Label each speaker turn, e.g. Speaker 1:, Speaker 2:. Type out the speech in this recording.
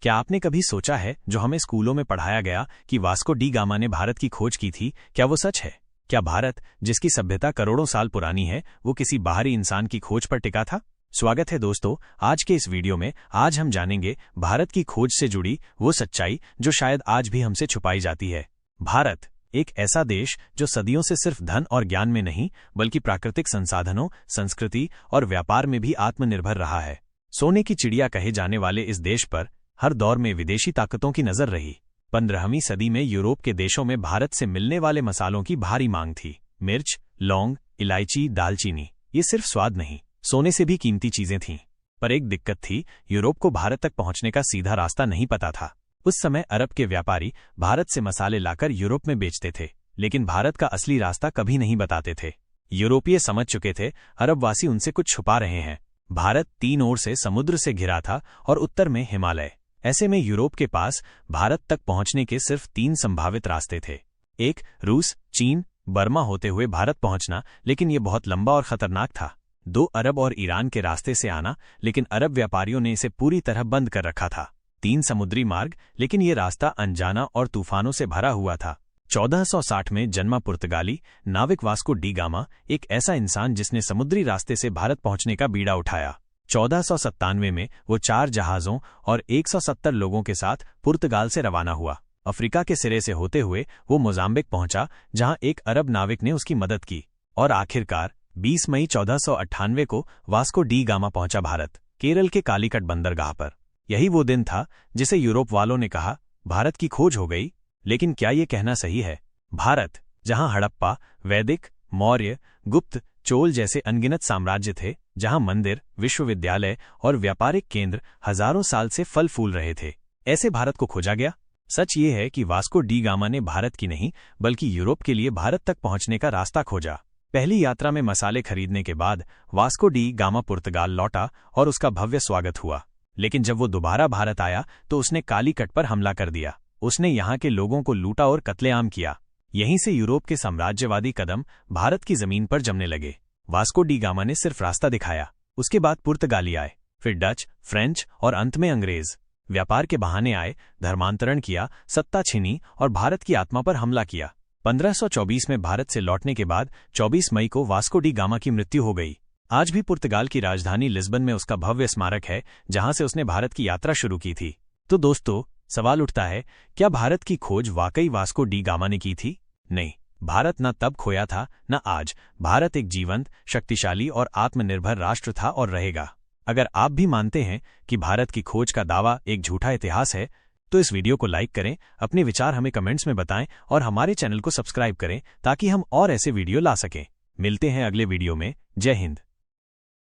Speaker 1: क्या आपने कभी सोचा है जो हमें स्कूलों में पढ़ाया गया कि वास्को डी गामा ने भारत की खोज की थी, क्या वो सच है? क्या भारत, जिसकी सभ्यता करोड़ों साल पुरानी है, वो किसी बाहरी इंसान की खोज पर टिका था? स्वागत है दोस्तों, आज के इस वीडियो में आज हम जानेंगे भारत की खोज से जुड़ी वो सच्चाई जो शायद आज भी हमसे छुपाई जाती है। भारत एक ऐसा देश जो सदियों से सिर्फ धन और ज्ञान में नहीं बल्कि प्राकृतिक संसाधनों, संस्कृति और व्यापार में भी आत्मनिर्भर रहा है। सोने की चिड़िया कहे जाने वाले इस देश पर हर दौर में विदेशी ताकतों की नजर रही। 15वीं सदी में यूरोप के देशों में भारत से मिलने वाले मसालों की भारी मांग थी। मिर्च, लौंग, इलायची, दालचीनी, ये सिर्फ स्वाद नहीं, सोने से भी कीमती चीजें थीं। पर एक दिक्कत थी, यूरोप को भारत तक पहुंचने का सीधा रास्ता नहीं पता था। उस समय अरब के व्यापारी भारत से मसाले लाकर यूरोप में बेचते थे, लेकिन भारत का असली रास्ता कभी नहीं बताते थे। यूरोपीय समझ चुके थे अरबवासी उनसे कुछ छुपा रहे हैं। भारत 3 ओर से समुद्र से घिरा था और उत्तर में हिमालय। ऐसे में यूरोप के पास भारत तक पहुंचने के सिर्फ 3 संभावित रास्ते थे। एक, रूस, चीन, बर्मा होते हुए भारत पहुंचना, लेकिन यह बहुत लंबा और खतरनाक था। 2, अरब और ईरान के रास्ते से आना, लेकिन अरब व्यापारियों ने इसे पूरी तरह बंद कर रखा था। 3, समुद्री मार्ग, लेकिन यह रास्ता अनजाना और तूफानों से भरा हुआ था। 1460 में जन्मा पुर्तगाली नाविक वास्को डी गामा, एक ऐसा इंसान जिसने समुद्री रास्ते से भारत पहुंचने का बीड़ा उठाया। 1497 में वो 4 जहाजों और 170 लोगों के साथ पुर्तगाल से रवाना हुआ। अफ्रीका के सिरे से होते हुए वो मोजाम्बिक पहुंचा, जहां एक अरब नाविक ने उसकी मदद की। और आखिरकार 20 मई 1498 को वास्को डी गामा पहुंचा भारत, केरल के कालीकट बंदरगाह पर। यही वो दिन था जिसे यूरोप वालों ने कहा, भारत की खोज हो गई। लेकिन क्या ये कहना सही है? भारत, जहां हड़प्पा, वैदिक, मौर्य, गुप्त, चोल जैसे अनगिनत साम्राज्य थे, जहां मंदिर, विश्वविद्यालय और व्यापारिक केंद्र हजारों साल से फल फूल रहे थे, ऐसे भारत को खोजा गया? सच ये है कि वास्को डी गामा ने भारत की नहीं बल्कि यूरोप के लिए भारत तक पहुंचने का रास्ता खोजा। पहली यात्रा में मसाले खरीदने के बाद वास्को डी गामा पुर्तगाल लौटा और उसका भव्य स्वागत हुआ। लेकिन जब वो दोबारा भारत आया तो उसने कालीकट पर हमला कर दिया। उसने यहाँ के लोगों को लूटा और कत्लेआम किया। यहीं से यूरोप के साम्राज्यवादी कदम भारत की जमीन पर जमने लगे। वास्को डी गामा ने सिर्फ रास्ता दिखाया, उसके बाद पुर्तगाली आए, फिर डच, फ्रेंच और अंत में अंग्रेज। व्यापार के बहाने आए, धर्मांतरण किया, सत्ता छीनी और भारत की आत्मा पर हमला किया। 1524 में भारत से लौटने के बाद 24 मई को वास्को डी गामा की मृत्यु हो गई। आज भी पुर्तगाल की राजधानी लिस्बन में उसका भव्य स्मारक है, जहां से उसने भारत की यात्रा शुरू की थी। तो दोस्तों, सवाल उठता है, क्या भारत की खोज वाकई वास्को डी गामा ने की थी? नहीं, भारत न तब खोया था न आज। भारत एक जीवंत, शक्तिशाली और आत्मनिर्भर राष्ट्र था और रहेगा। अगर आप भी मानते हैं कि भारत की खोज का दावा एक झूठा इतिहास है, तो इस वीडियो को लाइक करें, अपने विचार हमें कमेंट्स में बताएं और हमारे चैनल को सब्सक्राइब करें ताकि हम और ऐसे वीडियो ला सकें। मिलते हैं अगले वीडियो में। जय हिंद।